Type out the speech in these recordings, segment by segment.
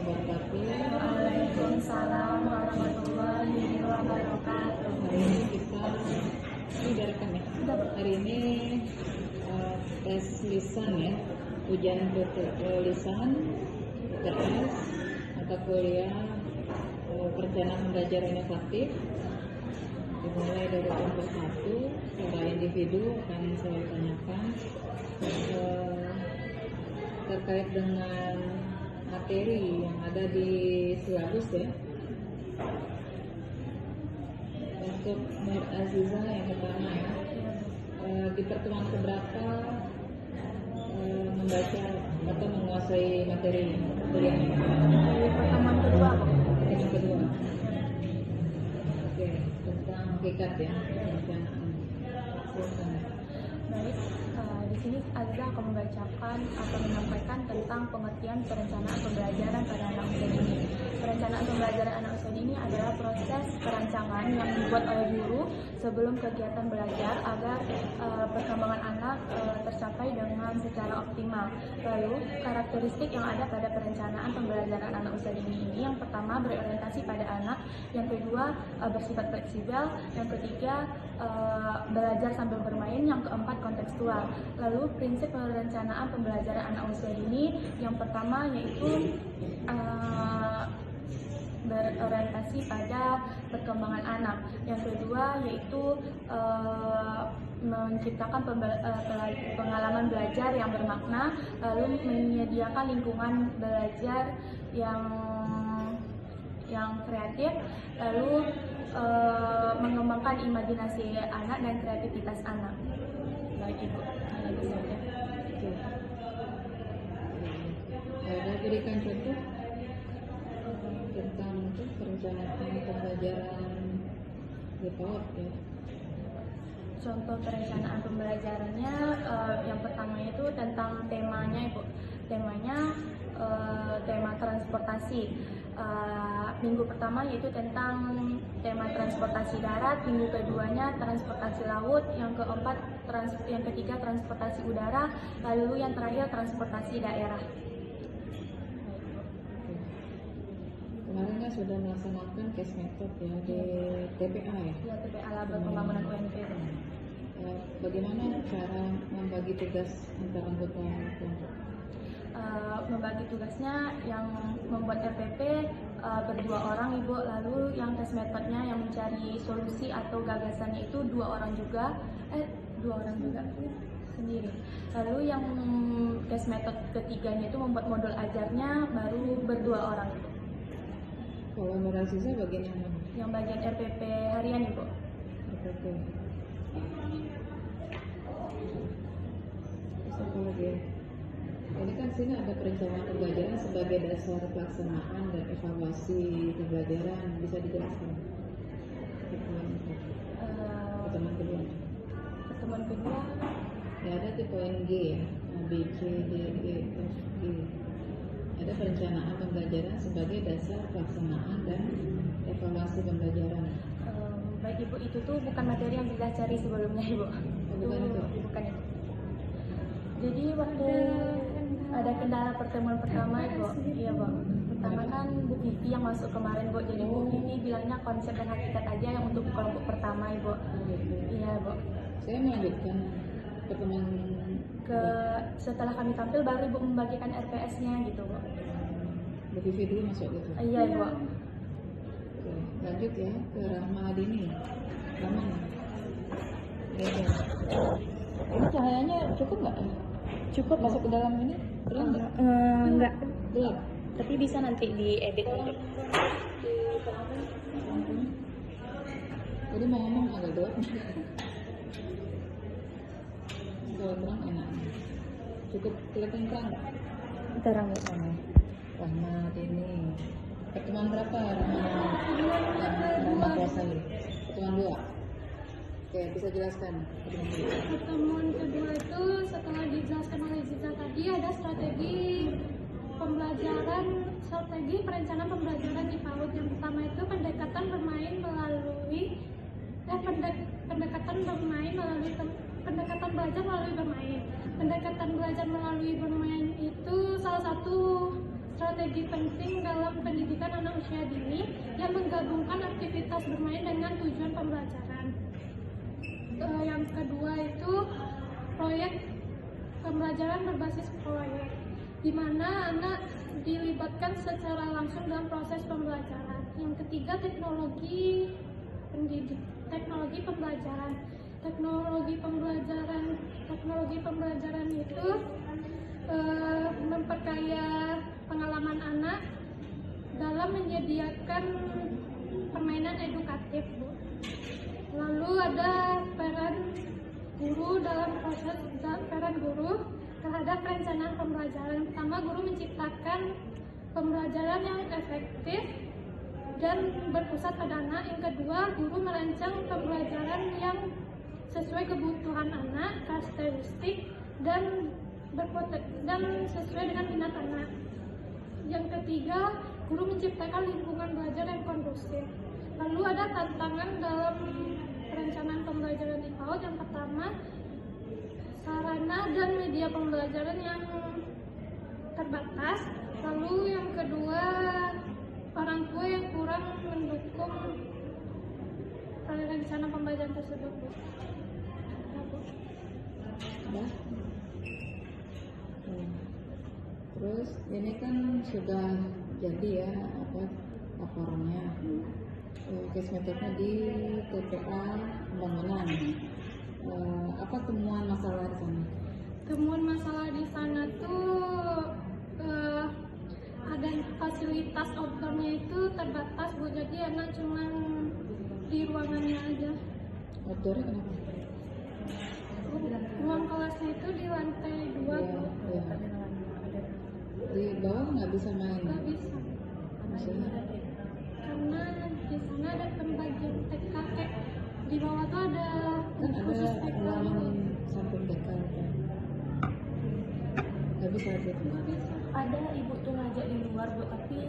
wabarakatuh. Waalaikumsalam warahmatullahi wabarakatuh. Hari ini kita udah rekam ya. Hari ini tes lisan ya, ujian lisan UTS mata kuliah perencanaan pembelajaran inovatif. Dimulai dari kelompok 1, secara individu akan saya tanyakan terkait dengan materi yang ada di silabus ya. Untuk Nur Aziza yang pertama ya, di pertemuan keberapa membaca atau menguasai materi kuliah ini? Di pertemuan kedua. Pertemuan kedua. Oke, tentang hakikat ya, perencanaan. Silakan. Baik, di sini Aziza akan membacakan atau menyampaikan tentang pengertian perencanaan pembelajaran pada anak usia dini. Perencanaan pembelajaran anak usia dini adalah proses perancangan yang dibuat oleh guru sebelum kegiatan belajar agar perkembangan anak tercapai dengan secara optimal. Lalu, karakteristik yang ada pada perencanaan pembelajaran anak usia dini ini, yang pertama berorientasi pada anak, yang kedua bersifat fleksibel, yang ketiga belajar sambil bermain, yang keempat kontekstual. Lalu prinsip perencanaan pembelajaran anak usia dini yang pertama yaitu berorientasi pada perkembangan anak. Yang kedua yaitu menciptakan pengalaman belajar yang bermakna, lalu menyediakan lingkungan belajar yang kreatif, lalu mengembangkan imajinasi anak dan kreativitas anak. Baik Ibu. Ada berikan contoh tentang perencanaan pembelajaran di PAUD ya. Contoh perencanaan pembelajarannya yang pertama itu tentang temanya Ibu. Temanya tema transportasi. Minggu pertama yaitu tentang tema transportasi darat, minggu keduanya transportasi laut, yang keempat yang ketiga transportasi udara, lalu yang terakhir transportasi daerah. Kemarin kan sudah melaksanakan case method ya di TPA ya. Ya, TPA Label Pembangunan UNP. Bagaimana cara membagi tugas antar anggota kelompok? Membagi tugasnya yang membuat RPP berdua orang Ibu, lalu yang tes metodenya yang mencari solusi atau gagasannya itu dua orang juga sendiri. Lalu yang tes metode ketiganya itu membuat modul ajarnya baru berdua orang Ibu. Kalau Nur Aziza bagian yang mana? Yang bagian RPP harian Ibu. RPP. Terus apa lagi ya? Ini kan sini ada perencanaan pembelajaran sebagai dasar pelaksanaan dan evaluasi pembelajaran, bisa dijelaskan? Pertemuan kedua. Pertemuan kedua. Ya ada di poin G ya, B, C, D, E, F, G. Ada perencanaan pembelajaran sebagai dasar pelaksanaan dan evaluasi pembelajaran. Baik Ibu, itu tuh bukan materi yang bisa cari sebelumnya Ibu. Bukan itu? Bukan itu. Jadi waktu ada kendala pertemuan pertama Ibu, iya Bu. Pertama kan Bu Vivi yang masuk kemarin Bu, jadi Bu Vivi bilangnya konsep dan hakikat aja yang untuk kelompok pertama Ibu. Iya Bu. Saya melanjutkan pertemuan setelah kami tampil baru Ibu membagikan RPS-nya gitu Bu. Bu Vivi dulu masuk gitu? Iya Ibu. Oke, lanjut ya ke Rahma Adini. Rahma nih. Ini cahayanya cukup nggak? Cukup masuk ke dalam ini? Terang nggak? Enggak. Gelap. Tapi bisa nanti diedit nanti. Tadi mau ngomong agak gelap. Kalau terang enak. Cukup kelihatan terang nggak? Terang Bu. Rahmat ini pertemuan berapa Rahmat kuasai? Pertemuan 2. Oke, bisa jelaskan. Pertemuan kedua itu setelah dijelaskan oleh Ziza tadi, ada strategi perencanaan pembelajaran di PAUD. Yang pertama itu pendekatan belajar melalui bermain. Pendekatan belajar melalui bermain itu salah satu strategi penting dalam pendidikan anak usia dini yang menggabungkan aktivitas bermain dengan tujuan pembelajaran. Yang kedua itu proyek pembelajaran berbasis proyek, di mana anak dilibatkan secara langsung dalam proses pembelajaran. Yang ketiga teknologi pembelajaran. Teknologi pembelajaran itu memperkaya pengalaman anak dalam menyediakan permainan edukatif, Bu. Lalu ada peran guru terhadap perencanaan pembelajaran. Pertama, guru menciptakan pembelajaran yang efektif dan berpusat pada anak. Yang kedua, guru merancang pembelajaran yang sesuai kebutuhan anak, karakteristik dan sesuai dengan minat anak. Yang ketiga, guru menciptakan lingkungan belajar yang kondusif. Lalu ada tantangan dalam perencanaan pembelajaran di PAUD. Yang pertama, sarana dan media pembelajaran yang terbatas. Lalu yang kedua, orang tua yang kurang mendukung rencana pembelajaran tersebut, Bu. Ya. Terus ini kan sudah jadi ya laporannya, case metodenya di TPA pembangunan. Apa temuan masalah di sana? Temuan masalah di sana tuh ada fasilitas outdoornya itu terbatas, Bu. Jadi anak cuman di ruangannya aja. Outdoornya kenapa? Ruang kelasnya itu di lantai 2, Bu. Ya. Di bawah nggak bisa main? Nggak bisa. Maksudnya? Karena di sana ada pembagian TK, di bawah tuh ada Kan khusus ada TK. ruangan samping TK kan? Nggak bisa gitu? Nggak bisa. Ada ibu tuh ngajak di luar, Bu, tapi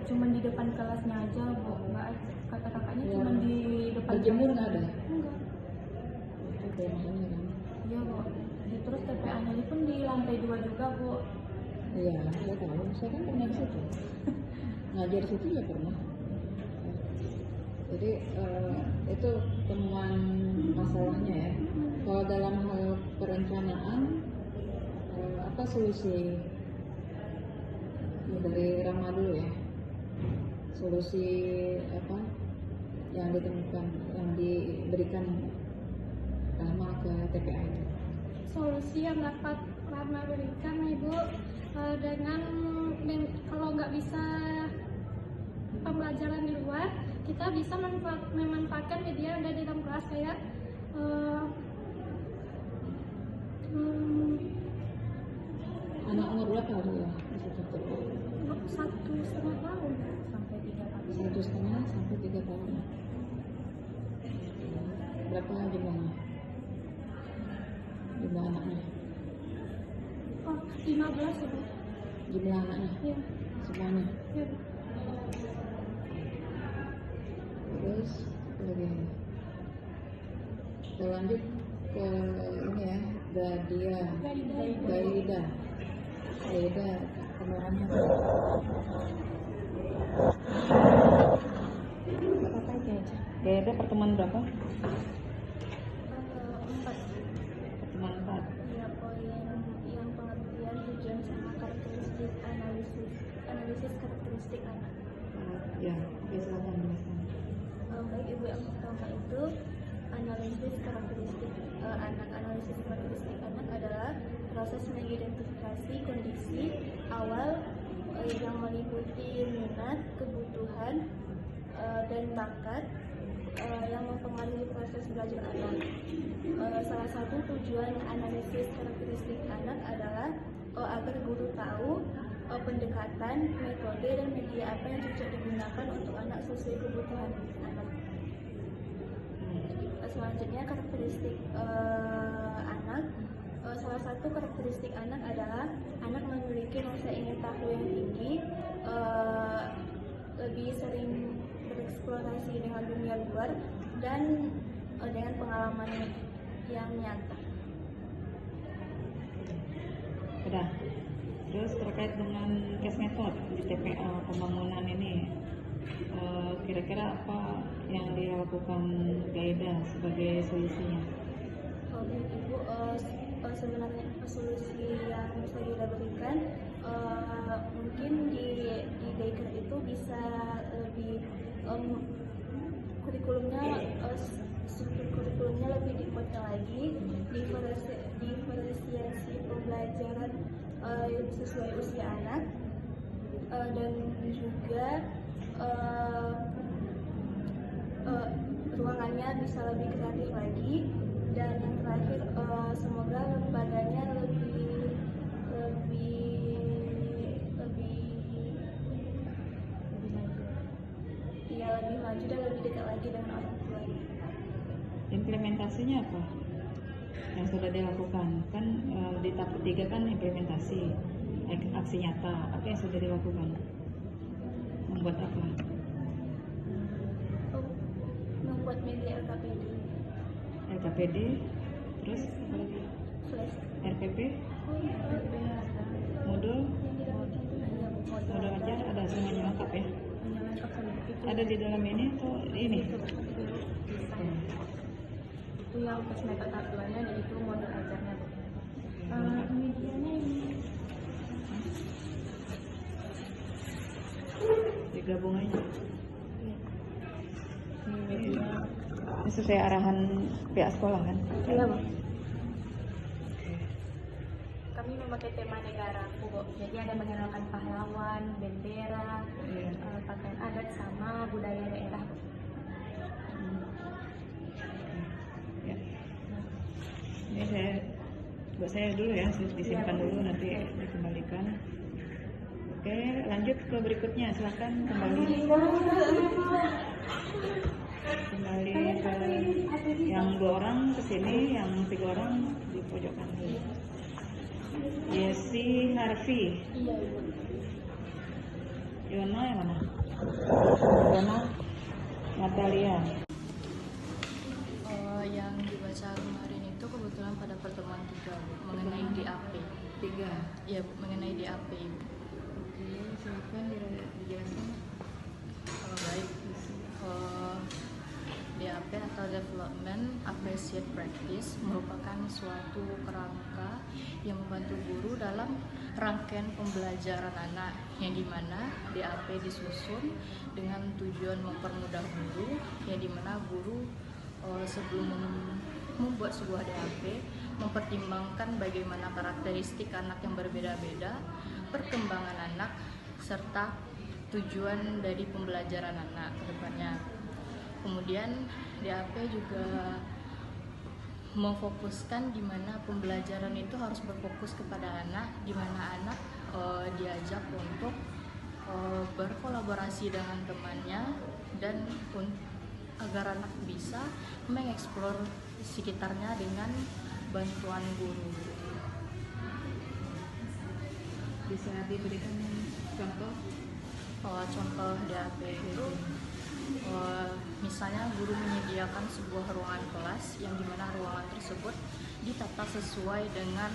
cuma di depan kelasnya aja, Bu. Nggak, kata kakaknya Ya. cuma di depan Berjemur kelas. nggak ada? Enggak. Itu kayak makanya kan? Iya, Bu. Terus TPA-nya ini pun di lantai 2 juga, Bu. Iya, saya tahu. Saya kan pernah di situ. Ngajar di situ ya pernah. Jadi itu temuan masalahnya ya. Kalau dalam hal perencanaan, apa solusi? Ya, dari Rama dulu ya. Solusi apa yang ditemukan, yang diberikan Rama ke TPA itu? Solusi yang dapat Rama berikan, Ibu, dengan kalau nggak bisa pembelajaran di luar, kita bisa memanfaatkan media yang ada di dalam kelas, kayak Anak umur berapa ada ya? Bisa tutup. 1,5 tahun. Sampai 3 tahun. 1,5 sampai 3 tahun. Berapa jumlahnya? Jumlah anaknya? Oh, 15, Ibu. Jumlah anaknya? Ya, Semuanya? ya. Terus apa lagi? Kita lanjut ke ini ya, Gaida. Kemarannya apa aja? Gaida pertemuan berapa? 4. Pertemuan 4. Ya, poin yang pengertian, tujuan sama karakteristik analisis karakteristik anak. Ya, oke, silakan jelaskan. Baik, Ibu, yang pertama itu analisis karakteristik anak. Analisis karakteristik anak adalah proses mengidentifikasi kondisi awal yang meliputi minat, kebutuhan, dan bakat yang mempengaruhi proses belajar anak. Salah satu tujuan analisis karakteristik anak adalah agar guru tahu pendekatan, metode, dan media apa yang cocok digunakan untuk anak sesuai kebutuhan anak. Selanjutnya karakteristik anak. Salah satu karakteristik anak adalah anak memiliki rasa ingin tahu yang tinggi, lebih sering bereksplorasi dengan dunia luar, dan dengan pengalaman yang nyata. Udah. Terus terkait dengan case method di TPA pembangunan ini, kira-kira apa yang dilakukan Gaida sebagai solusinya? Baik Ibu, sebenarnya solusi yang bisa kita berikan mungkin di daycare itu bisa lebih kurikulumnya struktur kurikulumnya lebih dikuatkan lagi, diferensiasi pembelajaran sesuai usia anak, dan juga ruangannya bisa lebih kreatif lagi, dan yang terakhir semoga lembaganya lebih maju dan lebih dekat lagi dengan orang tua. Implementasinya apa yang sudah dilakukan? Kan di tahap ketiga kan implementasi, aksi nyata. Apa yang sudah dilakukan? Membuat apa? Membuat media LKPD, terus apa lagi? Flash. RPP, modul ajar, ada semuanya lengkap ya? Ada di dalam ini atau ini? Itu yang pas method aturannya, dan itu modul ajarnya. Medianya ini Digabung aja. Ini sesuai arahan pihak sekolah kan? Iya, Bang. Kami memakai tema negaraku, Bu. Jadi ada mengenalkan pahlawan, bendera, pakaian adat sama budaya daerah, Bu. Ya. Ini buat saya dulu ya, disimpan dulu, nanti dikembalikan. Oke, lanjut ke berikutnya. Silakan kembali ke yang 2 orang ke sini, yang 3 orang di pojokan dulu. Yesi Harvey. Iya, Ibu. Yona yang mana? Yona Natalia. Yang dibaca kemarin itu kebetulan pada pertemuan 3, Bu, mengenai DAP. 3. Ya, Bu, mengenai DAP, Ibu. Oke, silakan dijelaskan. Baik. DAP atau Development Appreciate Practice merupakan suatu kerangka yang membantu guru dalam rangkaian pembelajaran anak, yang dimana DAP disusun dengan tujuan mempermudah guru, yang dimana guru sebelum membuat sebuah DAP mempertimbangkan bagaimana karakteristik anak yang berbeda-beda, perkembangan anak, serta tujuan dari pembelajaran anak ke depannya. Kemudian DAP juga memfokuskan di mana pembelajaran itu harus berfokus kepada anak, di mana anak diajak untuk berkolaborasi dengan temannya, dan agar anak bisa mengeksplor sekitarnya dengan bantuan guru. Bisa diberikan contoh? Contoh DAP itu misalnya guru menyediakan sebuah ruangan kelas, yang dimana ruangan tersebut ditata sesuai dengan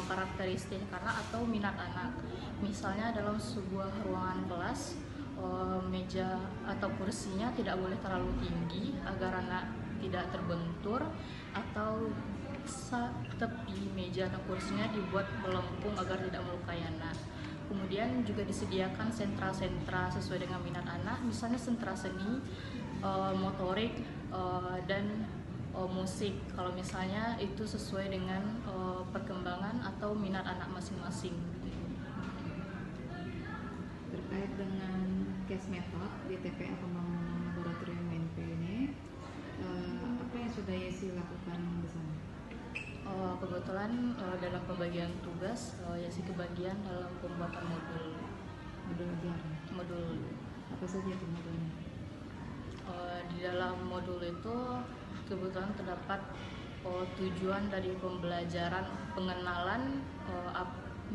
karakteristik anak atau minat anak. Misalnya dalam sebuah ruangan kelas, meja atau kursinya tidak boleh terlalu tinggi agar anak tidak terbentur, atau tepi meja atau kursinya dibuat melengkung agar tidak melukai anak. Kemudian juga disediakan sentra-sentra sesuai dengan minat anak, misalnya sentra seni, motorik, dan musik, kalau misalnya itu sesuai dengan perkembangan atau minat anak masing-masing. Terkait dengan case method di TPA Pembangunan Laboratorium UNP ini, apa yang sudah Yesi lakukan di sana? Kebetulan dalam pembagian tugas, Yesi kebagian dalam pembuatan modul ajar. Modul Apa saja itu modulnya? Di dalam modul itu kebetulan terdapat tujuan dari pembelajaran pengenalan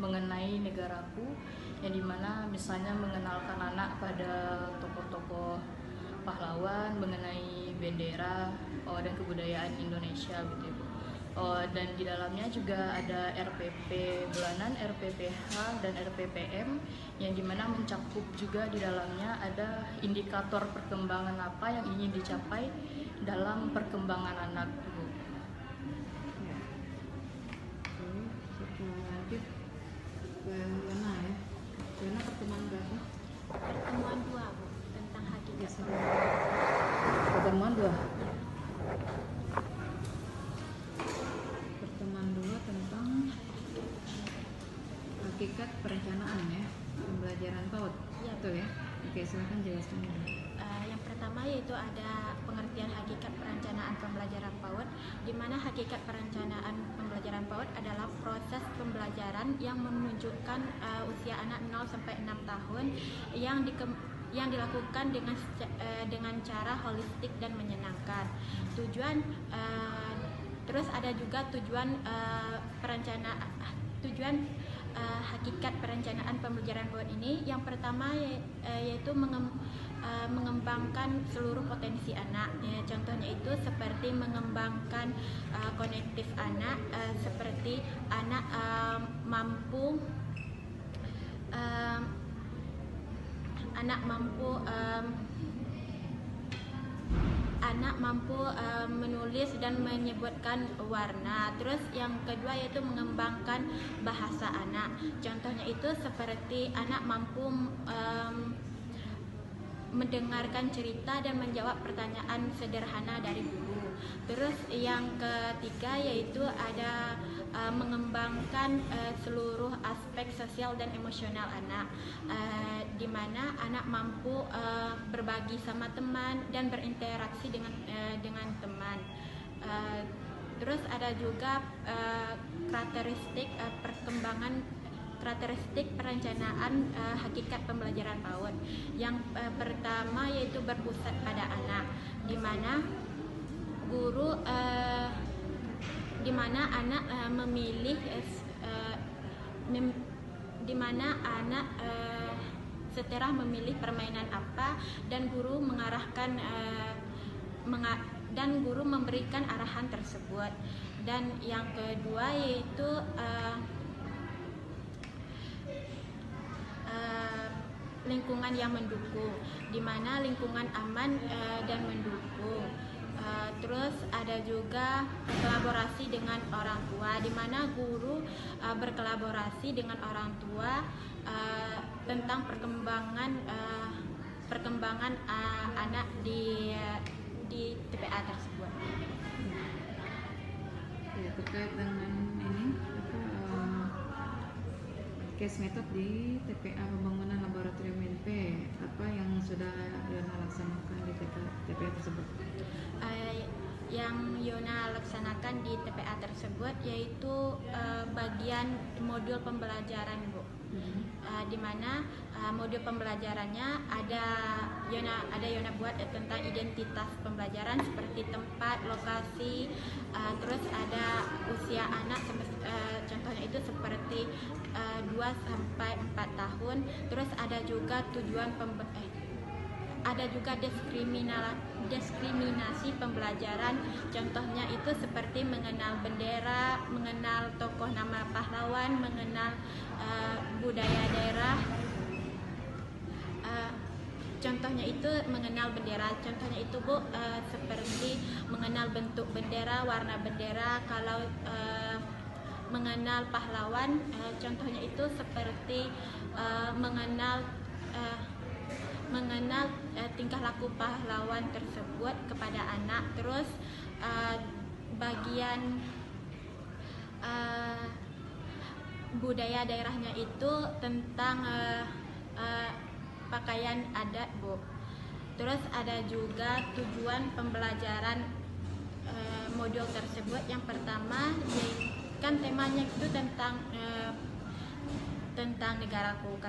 mengenai negaraku, yang dimana misalnya mengenalkan anak pada tokoh-tokoh pahlawan, mengenai bendera dan kebudayaan Indonesia, gitu. Dan di dalamnya juga ada RPP bulanan, RPPH, dan RPPM yang dimana mencakup juga di dalamnya ada indikator perkembangan apa yang ingin dicapai dalam perkembangan anak, Bu. Ya. Oke, kita lanjut ke Yana ya. Yana pertemuan berapa? Pertemuan 2, Bu, tentang hakikat. Pertemuan 2. Pertemuan 2 tentang hakikat perencanaan ya, pembelajaran PAUD. Iya. Betul ya? Oke, silakan jelaskan dulu. Yang pertama yaitu ada pengertian hakikat perencanaan pembelajaran PAUD, di mana hakikat perencanaan pembelajaran PAUD adalah proses pembelajaran yang menunjukkan usia anak 0 sampai 6 tahun yang dilakukan dengan cara holistik dan menyenangkan. Terus ada juga tujuan hakikat perencanaan pembelajaran PAUD ini. Yang pertama yaitu mengembangkan seluruh potensi anak. Contohnya itu seperti mengembangkan konektif anak, seperti anak mampu menulis dan menyebutkan warna. Terus yang kedua yaitu mengembangkan bahasa anak. Contohnya itu seperti anak mampu mendengarkan cerita dan menjawab pertanyaan sederhana dari guru. Terus yang ketiga yaitu ada mengembangkan seluruh aspek sosial dan emosional anak, di mana anak mampu berbagi sama teman dan berinteraksi dengan teman. Terus ada juga karakteristik perencanaan hakikat pembelajaran PAUD. Yang pertama yaitu berpusat pada anak, di mana anak setelah memilih permainan apa dan guru memberikan arahan tersebut. Dan yang kedua yaitu lingkungan yang mendukung, di mana lingkungan aman dan mendukung. Terus ada juga kolaborasi dengan orang tua, di mana guru berkolaborasi dengan orang tua tentang perkembangan anak di TPA tersebut. Ya, terkait dengan ini case method di TPA pembangunan laboratorium NP, apa yang sudah Yona laksanakan di TPA tersebut? Yang Yona laksanakan di TPA tersebut yaitu bagian modul pembelajaran, Bu. Di mana modul pembelajarannya ada Yona buat tentang identitas pembelajaran seperti tempat, lokasi, terus ada usia anak, contohnya itu seperti 2 sampai 4 tahun. Terus ada juga diskriminasi pembelajaran, contohnya itu seperti mengenal bendera, mengenal tokoh nama pahlawan, mengenal budaya daerah. Contohnya itu mengenal bendera, contohnya itu Bu, seperti mengenal bentuk bendera, warna bendera. Kalau mengenal pahlawan, contohnya itu seperti mengenal tingkah laku pahlawan tersebut kepada anak. Terus bagian budaya daerahnya itu tentang pakaian adat, Bu. Terus ada juga tujuan pembelajaran modul tersebut. Yang pertama kan temanya itu tentang negaraku kan,